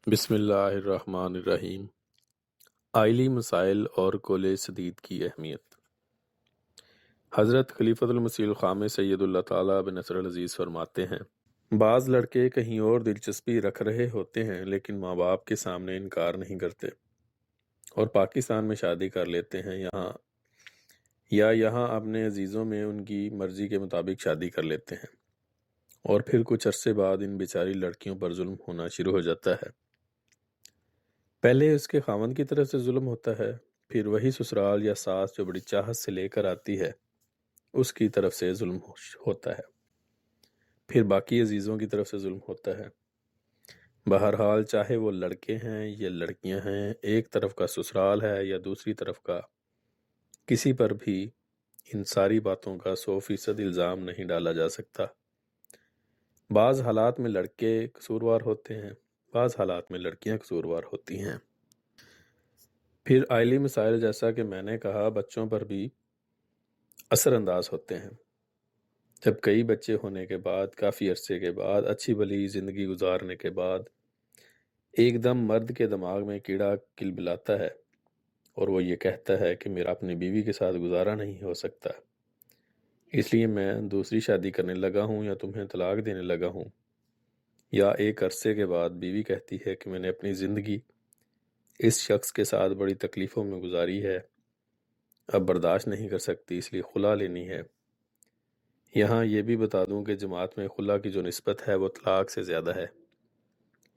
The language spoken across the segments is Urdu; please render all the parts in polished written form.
بسم اللہ الرحمن الرحیم۔ آئلی مسائل اور کول سدید کی اہمیت۔ حضرت خلیفۃ المسیح الخامس سید اللہ تعالیٰ بن نصر العزیز فرماتے ہیں، بعض لڑکے کہیں اور دلچسپی رکھ رہے ہوتے ہیں لیکن ماں باپ کے سامنے انکار نہیں کرتے اور پاکستان میں شادی کر لیتے ہیں، یہاں اپنے عزیزوں میں ان کی مرضی کے مطابق شادی کر لیتے ہیں، اور پھر کچھ عرصے بعد ان بیچاری لڑکیوں پر ظلم ہونا شروع ہو جاتا ہے۔ پہلے اس کے خاوند کی طرف سے ظلم ہوتا ہے، پھر وہی سسرال یا ساس جو بڑی چاہت سے لے کر آتی ہے اس کی طرف سے ظلم ہوتا ہے، پھر باقی عزیزوں کی طرف سے ظلم ہوتا ہے۔ بہرحال چاہے وہ لڑکے ہیں یا لڑکیاں ہیں، ایک طرف کا سسرال ہے یا دوسری طرف کا، کسی پر بھی ان ساری باتوں کا 100% الزام نہیں ڈالا جا سکتا۔ بعض حالات میں لڑکے قصوروار ہوتے ہیں، بعض حالات میں لڑکیاں قصوروار ہوتی ہیں۔ پھر آئلی مسائل، جیسا کہ میں نے کہا، بچوں پر بھی اثر انداز ہوتے ہیں۔ جب کئی بچے ہونے کے بعد، کافی عرصے کے بعد، اچھی بھلی زندگی گزارنے کے بعد، ایک دم مرد کے دماغ میں کیڑا کلبلاتا ہے اور وہ یہ کہتا ہے کہ میرا اپنی بیوی کے ساتھ گزارا نہیں ہو سکتا، اس لیے میں دوسری شادی کرنے لگا ہوں یا تمہیں طلاق دینے لگا ہوں۔ یا ایک عرصے کے بعد بیوی کہتی ہے کہ میں نے اپنی زندگی اس شخص کے ساتھ بڑی تکلیفوں میں گزاری ہے، اب برداشت نہیں کر سکتی، اس لیے خلا لینی ہے۔ یہاں یہ بھی بتا دوں کہ جماعت میں خلا کی جو نسبت ہے وہ طلاق سے زیادہ ہے،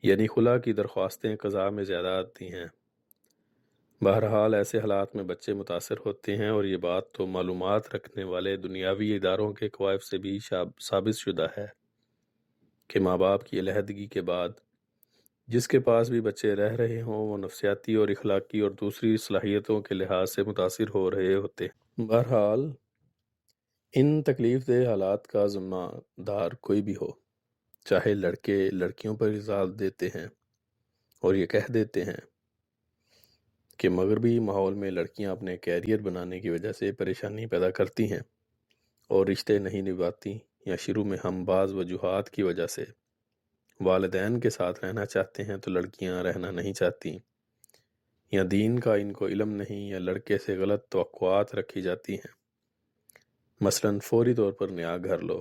یعنی خلا کی درخواستیں قضاء میں زیادہ آتی ہیں۔ بہرحال ایسے حالات میں بچے متاثر ہوتے ہیں، اور یہ بات تو معلومات رکھنے والے دنیاوی اداروں کے قوائف سے بھی ثابت شدہ ہے کہ ماں باپ کی علیحدگی کے بعد جس کے پاس بھی بچے رہ رہے ہوں وہ نفسیاتی اور اخلاقی اور دوسری صلاحیتوں کے لحاظ سے متاثر ہو رہے ہوتے ہیں۔ بہرحال ان تکلیف دہ حالات کا ذمہ دار کوئی بھی ہو، چاہے لڑکے لڑکیوں پر الزام دیتے ہیں اور یہ کہہ دیتے ہیں کہ مغربی ماحول میں لڑکیاں اپنے کیریئر بنانے کی وجہ سے پریشانی پیدا کرتی ہیں اور رشتے نہیں نبھاتی، یا شروع میں ہم بعض وجوہات کی وجہ سے والدین کے ساتھ رہنا چاہتے ہیں تو لڑکیاں رہنا نہیں چاہتی، یا دین کا ان کو علم نہیں، یا لڑکے سے غلط توقعات رکھی جاتی ہیں، مثلاً فوری طور پر نیا گھر لو،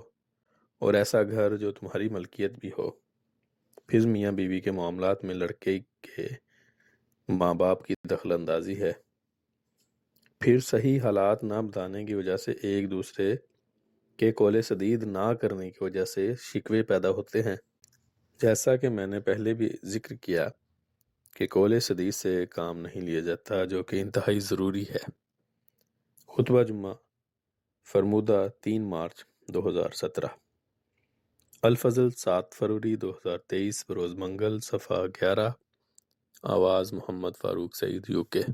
اور ایسا گھر جو تمہاری ملکیت بھی ہو۔ پھر میاں بیوی کے معاملات میں لڑکے کے ماں باپ کی دخل اندازی ہے، پھر صحیح حالات نہ بتانے کی وجہ سے ایک دوسرے کے کول سدید نہ کرنے کی وجہ سے شکوے پیدا ہوتے ہیں۔ جیسا کہ میں نے پہلے بھی ذکر کیا کہ کول سدید سے کام نہیں لیا جاتا، جو کہ انتہائی ضروری ہے۔ خطبہ جمعہ فرمودہ 3 مارچ 2017، الفضل 7 فروری 2023، بروز منگل، صفحہ 11، آواز محمد فاروق سعید، UK۔